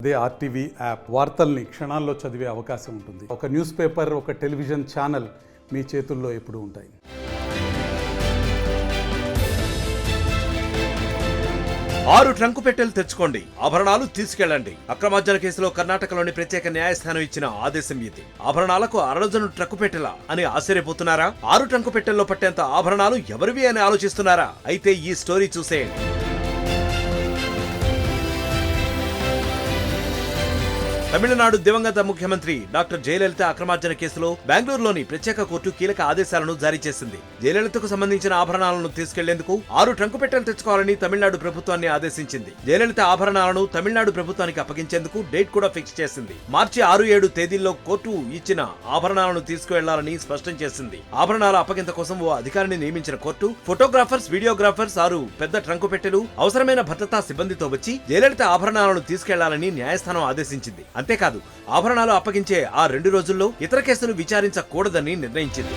అదే RTV app వార్తల్ని క్షణాల్లో చదివే అవకాశం ఉంటుంది. ఒక న్యూస్ పేపర్, ఒక టెలివిజన్ ఛానల్ మీ చేతుల్లో ఎప్పుడూ ఉంటాయి. ఆరు ట్రంకు పెట్టెలు తెచ్చుకోండి, ఆభరణాలు తీసుకెళ్లండి. అక్రమార్జన కేసులో కర్ణాటకలోని ప్రత్యేక న్యాయస్థానం ఇచ్చిన ఆదేశం ఇది. ఆభరణాలకు అరడజను ట్రంకు పెట్టెలా అని ఆశ్చర్యపోతున్నారా? 6 ట్రంకు పెట్టెల్లో పట్టేంత ఆభరణాలు ఎవరివి అని ఆలోచిస్తున్నారా? అయితే ఈ స్టోరీ చూసేయండి. తమిళనాడు దివంగత ముఖ్యమంత్రి డాక్టర్ జయలలిత అక్రమార్జన కేసులో బెంగళూరులోని ప్రత్యేక కోర్టు కీలక ఆదేశాలను జారీ చేసింది. జయలలితకు సంబంధించిన ఆభరణాలను తీసుకెళ్లేందుకు 6 ట్రంకు పెట్టెలు తెచ్చుకోవాలని తమిళనాడు ప్రభుత్వాన్ని ఆదేశించింది. జయలలిత ఆభరణాలను తమిళనాడు ప్రభుత్వానికి అప్పగించేందుకు డేట్ కూడా ఫిక్స్ చేసింది. మార్చి 6-7 తేదీల్లో కోర్టు ఇచ్చిన ఆభరణాలను తీసుకువెళ్లాలని స్పష్టం చేసింది. ఆభరణాల అప్పగింత కోసం ఓ అధికారిని నియమించిన కోర్టు ఫోటోగ్రాఫర్స్, వీడియోగ్రాఫర్స్ 6 పెద్ద ట్రంకు పెట్టెలు అవసరమైన భద్రతా సిబ్బందితో వచ్చి జయలలిత ఆభరణాలను తీసుకెళ్లాలని న్యాయస్థానం ఆదేశించింది. అంతేకాదు, ఆభరణాలు అప్పగించే ఆ 2 రోజుల్లో ఇతర కేసులు విచారించకూడదని నిర్ణయించింది.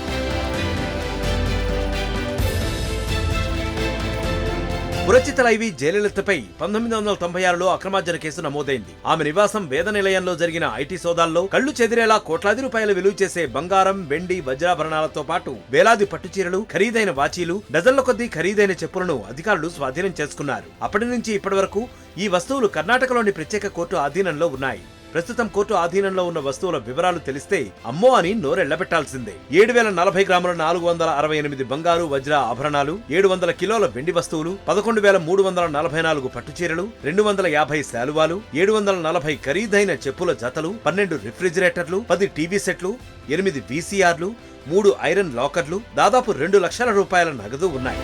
పురచిత లైవి జయలలితపై 1996లో అక్రమార్జన కేసు నమోదైంది. ఆమె నివాసం వేద నిలయంలో జరిగిన ఐటీ సోదాల్లో కళ్లు చెదిరేలా కోట్లాది రూపాయలు విలువ చేసే బంగారం, వెండి, వజ్రాభరణాలతో పాటు వేలాది పట్టుచీరలు, ఖరీదైన వాచీలు, డజన్ల కొద్దీ ఖరీదైన చెప్పులను అధికారులు స్వాధీనం చేసుకున్నారు. అప్పటి నుంచి ఇప్పటి వరకు ఈ వస్తువులు కర్ణాటకలోని ప్రత్యేక కోర్టు ఆధీనంలో ఉన్నాయి. ప్రస్తుతం కోర్టు ఆధీనంలో ఉన్న వస్తువుల వివరాలు తెలిస్తే అమ్మో అని నోరెళ్లబెట్టాల్సిందే. 7040 గ్రాముల 468 బంగారు, వజ్ర ఆభరణాలు, 700 కిలోల వెండి వస్తువులు, 11,344 పట్టుచీరలు, 250 శాలువాలు, 740 ఖరీదైన చెప్పుల జతలు, 12 రిఫ్రిజిరేటర్లు, 10 టీవీ సెట్లు, 8 వీసీఆర్లు, 3 ఐరన్ లాకర్లు, దాదాపు 2 లక్షల రూపాయల నగదు ఉన్నాయి.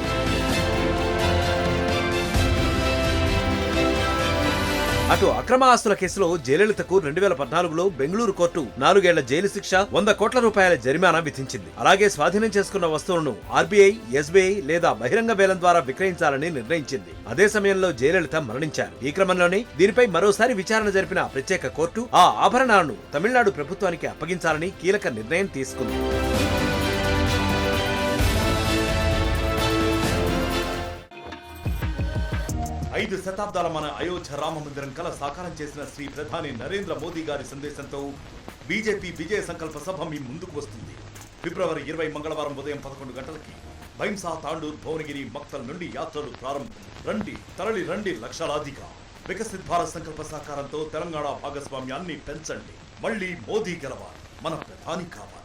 అటు అక్రమ ఆస్తుల కేసులో జయలలితకు 2014లో బెంగళూరు కోర్టు 4 ఏళ్ల జైలు శిక్ష, 100 కోట్ల రూపాయల జరిమానా విధించింది. అలాగే స్వాధీనం చేసుకున్న వస్తువులను ఆర్బీఐ, ఎస్బీఐ లేదా బహిరంగ వేలం ద్వారా విక్రయించాలని నిర్ణయించింది. అదే సమయంలో జయలలిత మరణించారు. ఈ క్రమంలోనే దీనిపై మరోసారి విచారణ జరిపిన ప్రత్యేక కోర్టు ఆ ఆభరణాలను తమిళనాడు ప్రభుత్వానికి అప్పగించాలని కీలక నిర్ణయం తీసుకుంది. 5 శతాబ్దాల మన అయోధ్య రామ మందిరం కల సాకారం చేసిన శ్రీ ప్రధాని నరేంద్ర మోదీ గారి సందేశంతో బీజేపీ విజయ సంకల్ప సభ మీ ముందుకు వస్తుంది. ఫిబ్రవరి 20 మంగళవారం ఉదయం 11 గంటలకి భైంసా, తాండూర్, భువనగిరి, మక్తల్ నుండి యాత్రలు ప్రారంభం. రండి, తరలి రండి లక్షలాదిగా. వికసిత్ భారత్ సంకల్ప సాకారంతో తెలంగాణ భాగస్వామ్యాన్ని పెంచండి. మళ్లీ మోదీ గెలవాలి, మన ప్రధాని కావాలి.